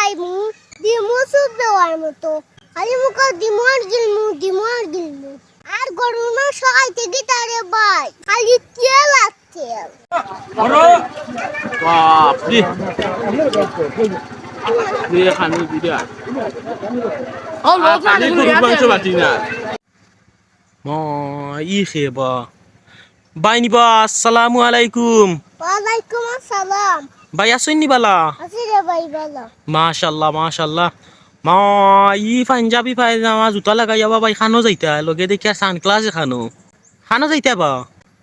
খাইমু দিমু সুপ দেওয়ার মতো খালি মুখ দিমু আর গিলমু আর গরুর মাংস খাইতে গিতারে ভাই খালি তেল আর তেল বাপরে দিয়ে খানি দিদা খানি গরুর মাংস বাটি না ই খেবা বাইনিবা আসসালামু আলাইকুম ওয়ালাইকুম আসসালাম ভাই আসুন নি বালা আছি রে ভাই ভালো মাশাল্লাহ মাশাল্লাহ মা ই পাঞ্জাবি পায়জামা জুতা লাগাই যাবা ভাই খানো যাইতা লগে দেখি সানগ্লাস খানো যাইতা বা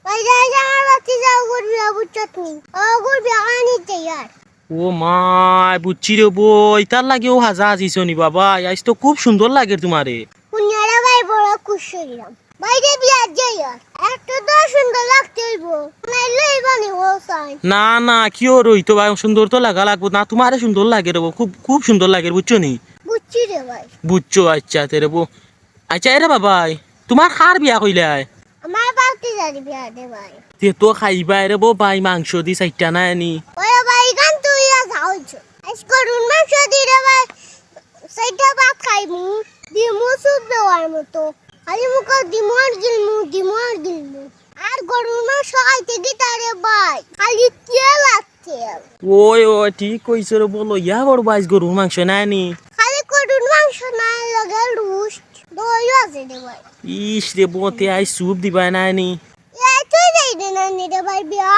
ভাই যাই আমার বাতি যাও করবি বুঝছ তুই ও করবি আনি তৈয়ার ও মা বুঝছি রে বই তার লাগে ও হাজা আজিছ নি বাবা আজ তো খুব সুন্দর লাগে তোমারে কুনিয়ারা ভাই বড় খুশি হইলাম বাইরে বিয়া যাইয়ার একটু তো সুন্দর লাগতে হইব নাইলে বানি ও সাই না না কি ওর হইতো ভাই সুন্দর তো লাগা লাগবো না তোমারে সুন্দর লাগে রে খুব খুব সুন্দর লাগে বুঝছো নি বুঝছি রে ভাই বুঝছো আচ্ছা তেরে বো আচ্ছা এরে বাবাই তোমার খার বিয়া কইলাই আমার বাতি যাই বিয়া দে ভাই তে তো খাইবা রে বো ভাই মাংস দি চাইটা না আনি ওরে ভাই গান তুই যাওছ আজ করুন মাংস দি রে ভাই সেইটা ভাত খাইমু দিমু সুপ দেওয়ার মতো খালি মুখ দিমু আর গিলমু আর গরুর মাংস খাইতে গিতারে ভাই খালি তেল আর তেল ওই ঠিক কইছ রে বলো ইয়া বড় বাইস গরুর মাংস না আনি খালি করুন মাংস না লাগে রুস্ট দইও আছে রে ভাই ইস রে বোতে আই সুপ দিবা না আনি এই তুই যাই দে না নি রে ভাই বিয়া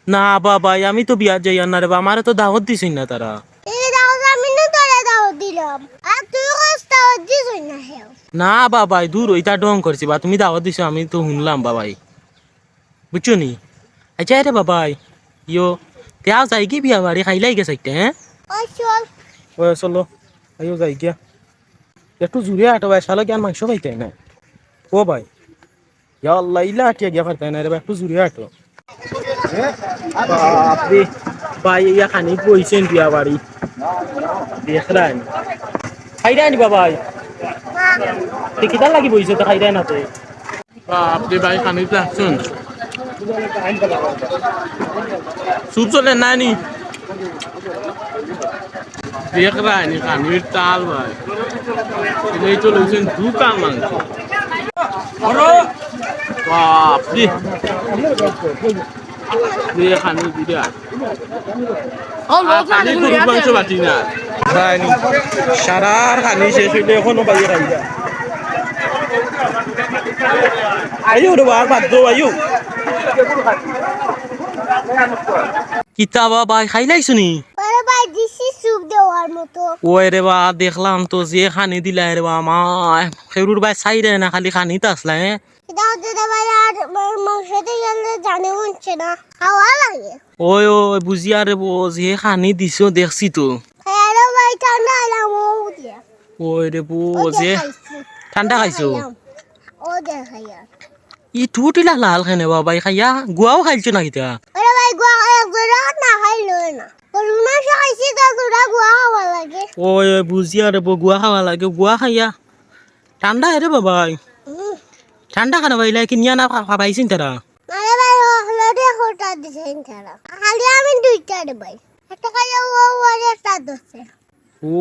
না বাবা আমি তো বিয়া যাই না রে বা আমারে তো দাওয়াত দিছিস না তারা এই দাও আমি না তোরে দাও দিলাম আর তুই কষ্ট দিছ না হেও না বাবাই দূর ওইটা ডং করছি বা তুমি দাওয়াত দিছো আমি তো শুনলাম বাবাই বুঝছো নি আচ্ছা রে বাবাই ইয়ো তেও যাই কি বিয়া বাড়ি খাইলাই গেছে একটা হ্যাঁ ওই চল ওই চলো আইও যাই গিয়া একটু জুড়ে আটো ভাই শালা জ্ঞান মাংস খাইতে না ও ভাই ইয়া আল্লাহ ইলা আটিয়া গিয়া পারতে না রে ভাই একটু জুড়ে আটো বাপরে ভাই ইয়া খানি কইছেন বিয়া বাড়ি দেখ রান খাইরা নি বাবাই কিটা লাগি বইছে তো খাইরা না তো বাপরে ভাই খানি লাগছুন সুপ চলে নানি দেখ রানি খানির তাল ভাই এই তো লইছেন দুকান মাংস বাপরে দিয়ে খানি দিদা খানি গরুর মাংস বাটি না রানি সারার খানি শেষ হইলে এখনো বাইরে খাইয়া আয়ু রে বার বাদ দো আয়ু কিতাবা ভাই খাইলাইছো নি ওরে ভাই দিছি সুপ দেওয়ার মতো ওই রে বা দেখলাম তো যে খানি দিলাই রে বা মা খেরুর ভাই চাইরে না খালি খানি তাসলা হ্যাঁ দাও দে ভাই আর মাংসতে গেলে জানে হচ্ছে না খাওয়া লাগে ওই ওই বুঝিয়া রে বো যে খানি দিছো দেখছি তো হ্যালো ভাই ঠান্ডা এলাম ও দিয়া ওই রে বো যে ঠান্ডা খাইছো ও দেখাইয়া ই টুটিলা লাল খানে বাবা খাইয়া গুয়াও খাইছো না কিতা ওরে ভাই গুয়া একজোড়া না খাইলো না গরুর মাংস খাইছি তা জোড়া গুয়া খাওয়া লাগে ওই ওই বুঝিয়া রে বো গুয়া খাওয়া লাগে গুয়া খাইয়া ঠান্ডা রে বাবা ঠান্ডা খানা পাইলা কিনিয়া না খাবাইছিন তারা আরে ভাই হলদে হোটা দিছেন তারা খালি আমি দুইটা রে ভাই একটা খাইয়া ও ওরে একটা দছে ও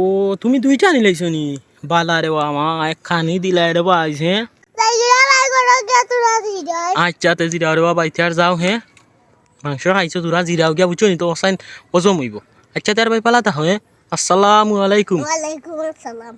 তুমি দুইটা নিলাইছো নি বালা রে বা মা এক খানি দিলাই রে বা আইছে তাই গিয়া ভাই গরো গিয়া তুরা দিই আচ্ছা তে জিরা রে বা বাইতে আর যাও হে মাংস খাইছো তোরা জিরাও গিয়া বুঝছো নি তো অসাইন হজম হইব আচ্ছা তার ভাই পালাতা হয় আসসালামু আলাইকুম ওয়ালাইকুম আসসালাম